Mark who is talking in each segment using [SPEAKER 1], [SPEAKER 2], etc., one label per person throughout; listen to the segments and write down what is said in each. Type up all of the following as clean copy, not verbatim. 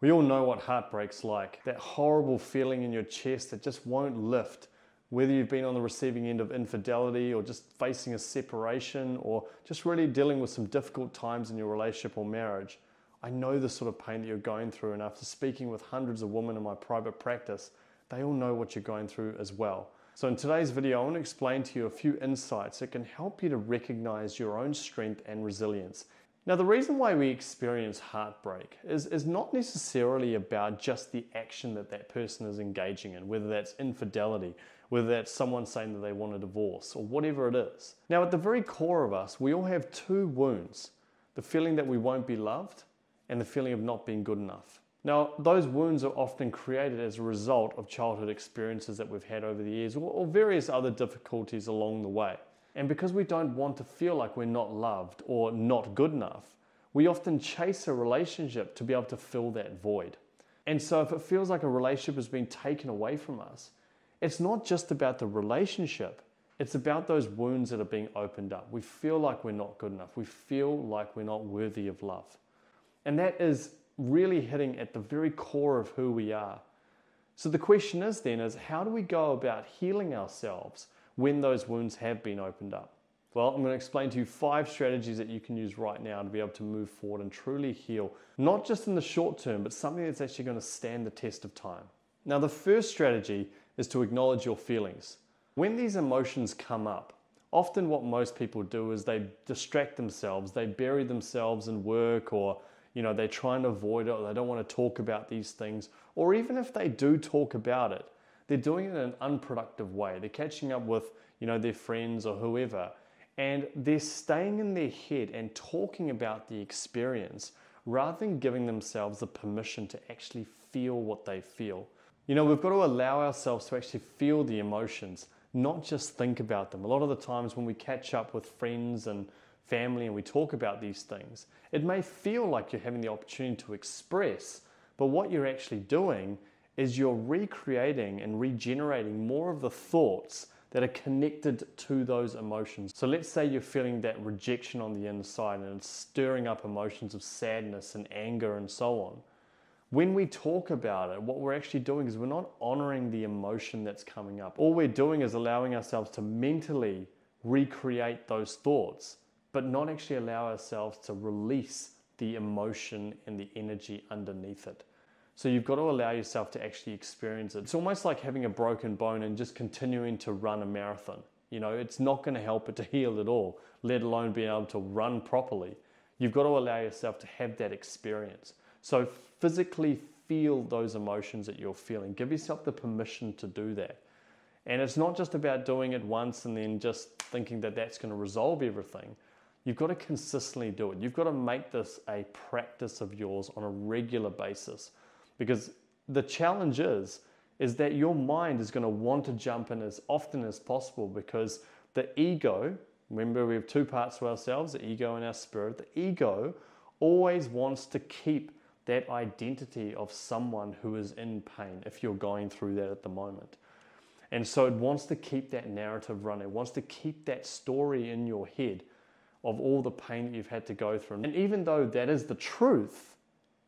[SPEAKER 1] We all know what heartbreak's like. That horrible feeling in your chest that just won't lift. Whether you've been on the receiving end of infidelity or just facing a separation or just really dealing with some difficult times in your relationship or marriage, I know the sort of pain that you're going through, and after speaking with hundreds of women in my private practice, they all know what you're going through as well. So in today's video, I want to explain to you a few insights that can help you to recognize your own strength and resilience. Now, the reason why we experience heartbreak is not necessarily about just the action that that person is engaging in, whether that's infidelity, whether that's someone saying that they want a divorce, or whatever it is. Now, at the very core of us, we all have two wounds: the feeling that we won't be loved and the feeling of not being good enough. Now, those wounds are often created as a result of childhood experiences that we've had over the years or various other difficulties along the way. And because we don't want to feel like we're not loved or not good enough, we often chase a relationship to be able to fill that void. And so if it feels like a relationship has been taken away from us, it's not just about the relationship, it's about those wounds that are being opened up. We feel like we're not good enough. We feel like we're not worthy of love. And that is really hitting at the very core of who we are. So the question is how do we go about healing ourselves when those wounds have been opened up? Well, I'm going to explain to you 5 strategies that you can use right now to be able to move forward and truly heal, not just in the short term, but something that's actually going to stand the test of time. Now, the first strategy is to acknowledge your feelings. When these emotions come up, often what most people do is they distract themselves, they bury themselves in work, or they try and avoid it, or they don't want to talk about these things, or even if they do talk about it, they're doing it in an unproductive way. They're catching up with, their friends or whoever, and they're staying in their head and talking about the experience rather than giving themselves the permission to actually feel what they feel. We've got to allow ourselves to actually feel the emotions, not just think about them. A lot of the times when we catch up with friends and family and we talk about these things, it may feel like you're having the opportunity to express, but what you're actually doing is you're recreating and regenerating more of the thoughts that are connected to those emotions. So let's say you're feeling that rejection on the inside and it's stirring up emotions of sadness and anger and so on. When we talk about it, what we're actually doing is we're not honoring the emotion that's coming up. All we're doing is allowing ourselves to mentally recreate those thoughts, but not actually allow ourselves to release the emotion and the energy underneath it. So you've got to allow yourself to actually experience it. It's almost like having a broken bone and just continuing to run a marathon. It's not going to help it to heal at all, let alone being able to run properly. You've got to allow yourself to have that experience. So physically feel those emotions that you're feeling. Give yourself the permission to do that. And it's not just about doing it once and then just thinking that that's going to resolve everything. You've got to consistently do it. You've got to make this a practice of yours on a regular basis. Because the challenge is that your mind is going to want to jump in as often as possible, because the ego, remember we have 2 parts to ourselves, the ego and our spirit. The ego always wants to keep that identity of someone who is in pain if you're going through that at the moment. And so it wants to keep that narrative running. It wants to keep that story in your head of all the pain that you've had to go through. And even though that is the truth,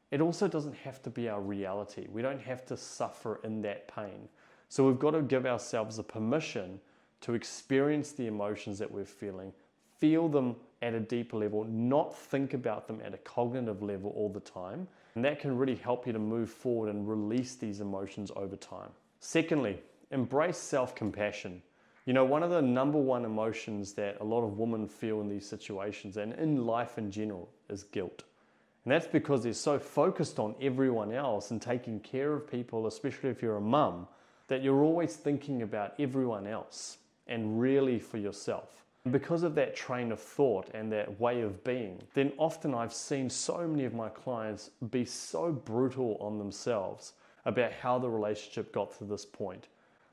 [SPEAKER 1] it also doesn't have to be our reality. We don't have to suffer in that pain. So we've got to give ourselves the permission to experience the emotions that we're feeling, feel them at a deeper level, not think about them at a cognitive level all the time. And that can really help you to move forward and release these emotions over time. Secondly, embrace self-compassion. One of the number one emotions that a lot of women feel in these situations and in life in general is guilt. And that's because they're so focused on everyone else and taking care of people, especially if you're a mum, that you're always thinking about everyone else and really for yourself. And because of that train of thought and that way of being, then often I've seen so many of my clients be so brutal on themselves about how the relationship got to this point.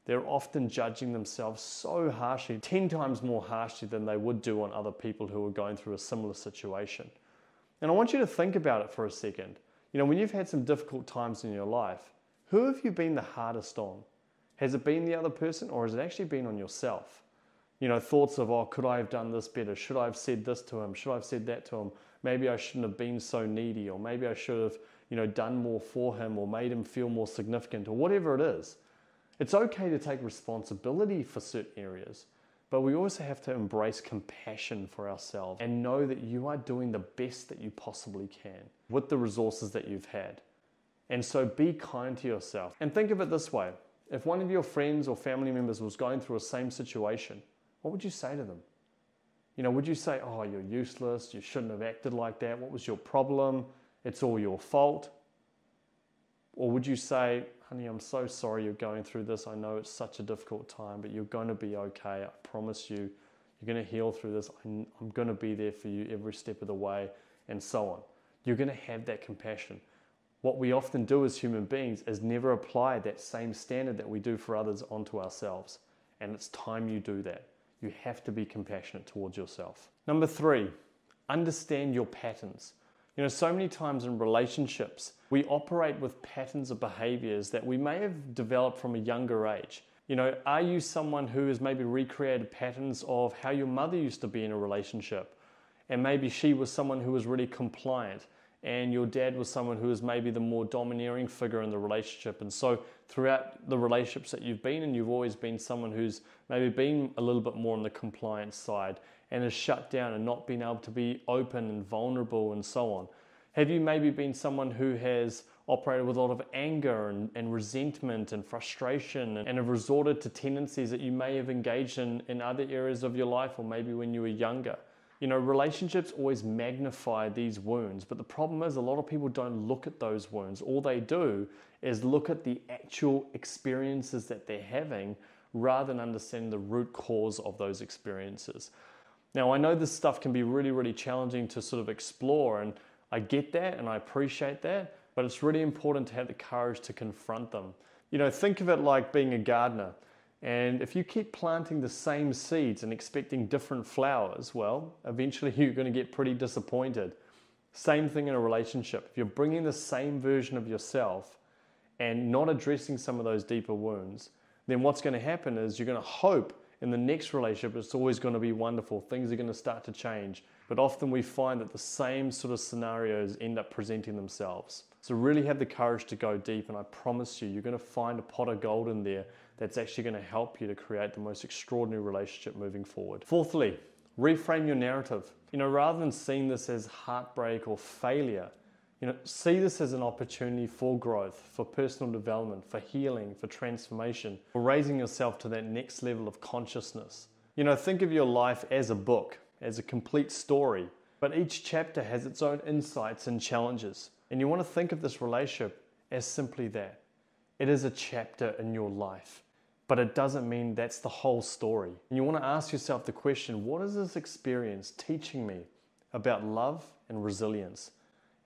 [SPEAKER 1] They're often judging themselves so harshly, 10 times more harshly than they would do on other people who are going through a similar situation. And I want you to think about it for a second. When you've had some difficult times in your life, who have you been the hardest on? Has it been the other person, or has it actually been on yourself? Thoughts of, could I have done this better? Should I have said this to him? Should I have said that to him? Maybe I shouldn't have been so needy, or maybe I should have done more for him or made him feel more significant or whatever it is. It's okay to take responsibility for certain areas, but we also have to embrace compassion for ourselves and know that you are doing the best that you possibly can with the resources that you've had. And so be kind to yourself. And think of it this way. If one of your friends or family members was going through a same situation, what would you say to them? Would you say, oh, you're useless, you shouldn't have acted like that, what was your problem, it's all your fault? Or would you say, honey, I'm so sorry you're going through this, I know it's such a difficult time, but you're going to be okay, I promise you, you're going to heal through this, I'm going to be there for you every step of the way, and so on. You're going to have that compassion. What we often do as human beings is never apply that same standard that we do for others onto ourselves. And it's time you do that. You have to be compassionate towards yourself. Number 3, understand your patterns. So many times in relationships, we operate with patterns of behaviors that we may have developed from a younger age. Are you someone who has maybe recreated patterns of how your mother used to be in a relationship? And maybe she was someone who was really compliant, and your dad was someone who was maybe the more domineering figure in the relationship. And so throughout the relationships that you've been in, you've always been someone who's maybe been a little bit more on the compliance side and has shut down and not been able to be open and vulnerable and so on. Have you maybe been someone who has operated with a lot of anger and resentment and frustration and have resorted to tendencies that you may have engaged in other areas of your life or maybe when you were younger? Relationships always magnify these wounds, but the problem is a lot of people don't look at those wounds. All they do is look at the actual experiences that they're having rather than understanding the root cause of those experiences. Now, I know this stuff can be really, really challenging to sort of explore, and I get that and I appreciate that, but it's really important to have the courage to confront them. Think of it like being a gardener. And if you keep planting the same seeds and expecting different flowers, well, eventually you're going to get pretty disappointed. Same thing in a relationship. If you're bringing the same version of yourself and not addressing some of those deeper wounds, then what's going to happen is you're going to hope in the next relationship it's always going to be wonderful. Things are going to start to change. But often we find that the same sort of scenarios end up presenting themselves. So really have the courage to go deep, and I promise you're going to find a pot of gold in there that's actually going to help you to create the most extraordinary relationship moving forward. Fourthly, reframe your narrative. Rather than seeing this as heartbreak or failure, see this as an opportunity for growth, for personal development, for healing, for transformation, for raising yourself to that next level of consciousness. Think of your life as a book, as a complete story, but each chapter has its own insights and challenges. And you want to think of this relationship as simply that. It is a chapter in your life, but it doesn't mean that's the whole story. And you want to ask yourself the question, what is this experience teaching me about love and resilience?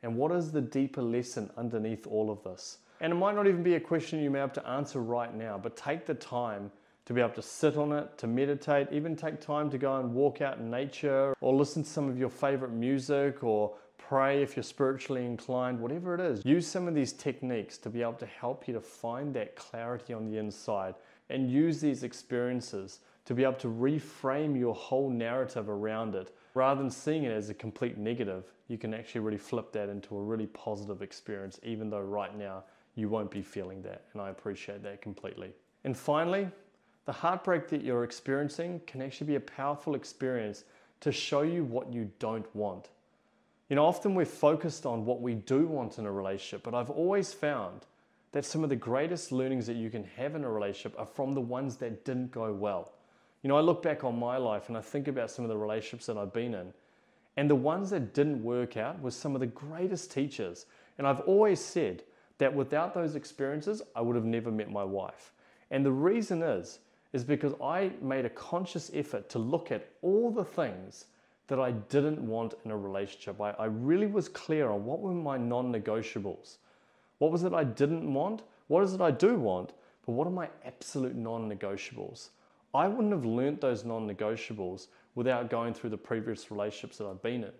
[SPEAKER 1] And what is the deeper lesson underneath all of this? And it might not even be a question you may be able to answer right now, but take the time to be able to sit on it, to meditate, even take time to go and walk out in nature or listen to some of your favorite music or pray if you're spiritually inclined, whatever it is. Use some of these techniques to be able to help you to find that clarity on the inside, and use these experiences to be able to reframe your whole narrative around it. Rather than seeing it as a complete negative, you can actually really flip that into a really positive experience, even though right now you won't be feeling that, and I appreciate that completely. And finally, the heartbreak that you're experiencing can actually be a powerful experience to show you what you don't want. Often we're focused on what we do want in a relationship, but I've always found that some of the greatest learnings that you can have in a relationship are from the ones that didn't go well. I look back on my life and I think about some of the relationships that I've been in, and the ones that didn't work out were some of the greatest teachers. And I've always said that without those experiences, I would have never met my wife. And the reason is because I made a conscious effort to look at all the things that I didn't want in a relationship. I really was clear on what were my non-negotiables. What was it I didn't want? What is it I do want? But what are my absolute non-negotiables? I wouldn't have learnt those non-negotiables without going through the previous relationships that I've been in.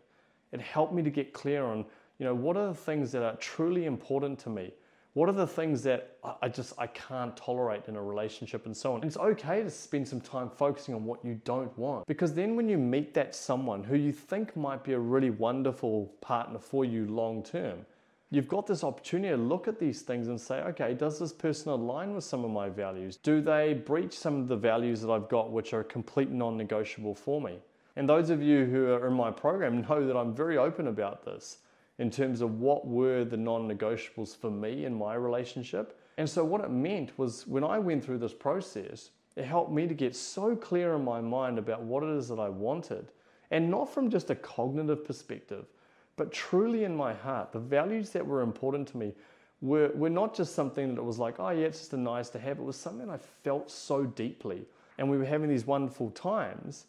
[SPEAKER 1] It helped me to get clear on, what are the things that are truly important to me? What are the things that I can't tolerate in a relationship and so on? And it's okay to spend some time focusing on what you don't want, because then when you meet that someone who you think might be a really wonderful partner for you long term, you've got this opportunity to look at these things and say, okay, does this person align with some of my values? Do they breach some of the values that I've got which are a complete non-negotiable for me? And those of you who are in my program know that I'm very open about this in terms of what were the non-negotiables for me in my relationship. And so what it meant was when I went through this process, it helped me to get so clear in my mind about what it is that I wanted. And not from just a cognitive perspective, but truly in my heart. The values that were important to me were not just something that was like, oh yeah, it's just a nice to have. It was something I felt so deeply. And we were having these wonderful times.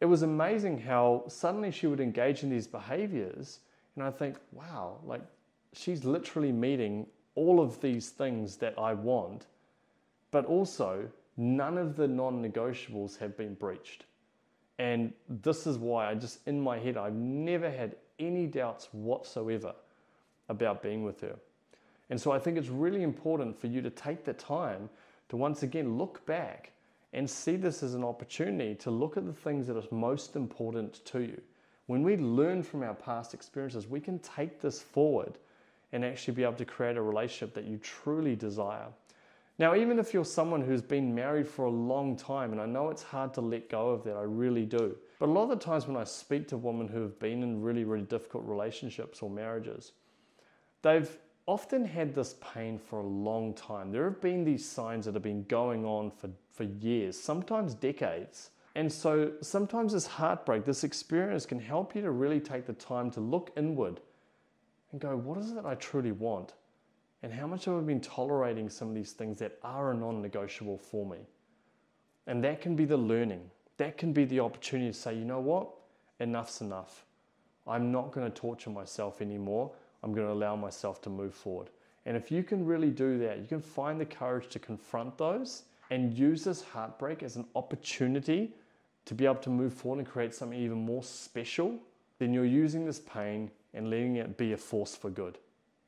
[SPEAKER 1] It was amazing how suddenly she would engage in these behaviors. And I think, wow, like she's literally meeting all of these things that I want, but also none of the non-negotiables have been breached. And this is why in my head, I've never had any doubts whatsoever about being with her. And so I think it's really important for you to take the time to once again look back and see this as an opportunity to look at the things that are most important to you. When we learn from our past experiences, we can take this forward and actually be able to create a relationship that you truly desire. Now, even if you're someone who's been married for a long time, and I know it's hard to let go of that, I really do. But a lot of the times when I speak to women who have been in really, really difficult relationships or marriages, they've often had this pain for a long time. There have been these signs that have been going on for years, sometimes decades. And so sometimes this heartbreak, this experience can help you to really take the time to look inward and go, what is it I truly want? And how much have I been tolerating some of these things that are non-negotiable for me? And that can be the learning. That can be the opportunity to say, you know what? Enough's enough. I'm not going to torture myself anymore. I'm going to allow myself to move forward. And if you can really do that, you can find the courage to confront those and use this heartbreak as an opportunity to be able to move forward and create something even more special, then you're using this pain and letting it be a force for good.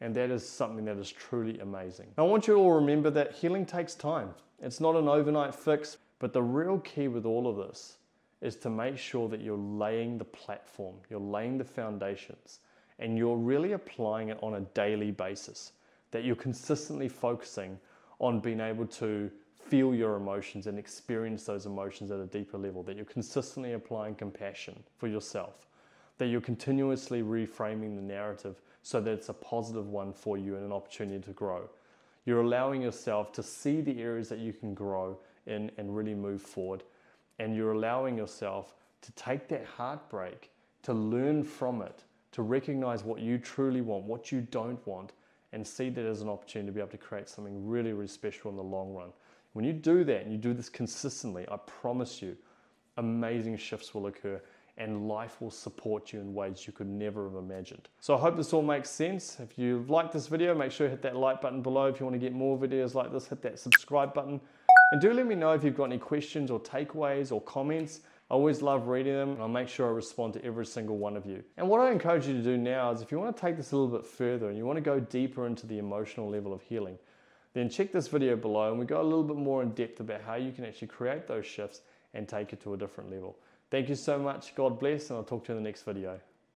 [SPEAKER 1] And that is something that is truly amazing. I want you to all remember that healing takes time. It's not an overnight fix, but the real key with all of this is to make sure that you're laying the platform, you're laying the foundations, and you're really applying it on a daily basis, that you're consistently focusing on being able to feel your emotions and experience those emotions at a deeper level, that you're consistently applying compassion for yourself, that you're continuously reframing the narrative so that it's a positive one for you and an opportunity to grow. You're allowing yourself to see the areas that you can grow in and really move forward. And you're allowing yourself to take that heartbreak, to learn from it, to recognize what you truly want, what you don't want, and see that as an opportunity to be able to create something really, really special in the long run. When you do that and you do this consistently, I promise you, amazing shifts will occur and life will support you in ways you could never have imagined. So I hope this all makes sense. If you like this video, make sure you hit that like button below. If you want to get more videos like this, hit that subscribe button. And do let me know if you've got any questions or takeaways or comments. I always love reading them, and I'll make sure I respond to every single one of you. And what I encourage you to do now is if you want to take this a little bit further and you want to go deeper into the emotional level of healing, then check this video below and we go a little bit more in depth about how you can actually create those shifts and take it to a different level. Thank you so much. God bless, and I'll talk to you in the next video.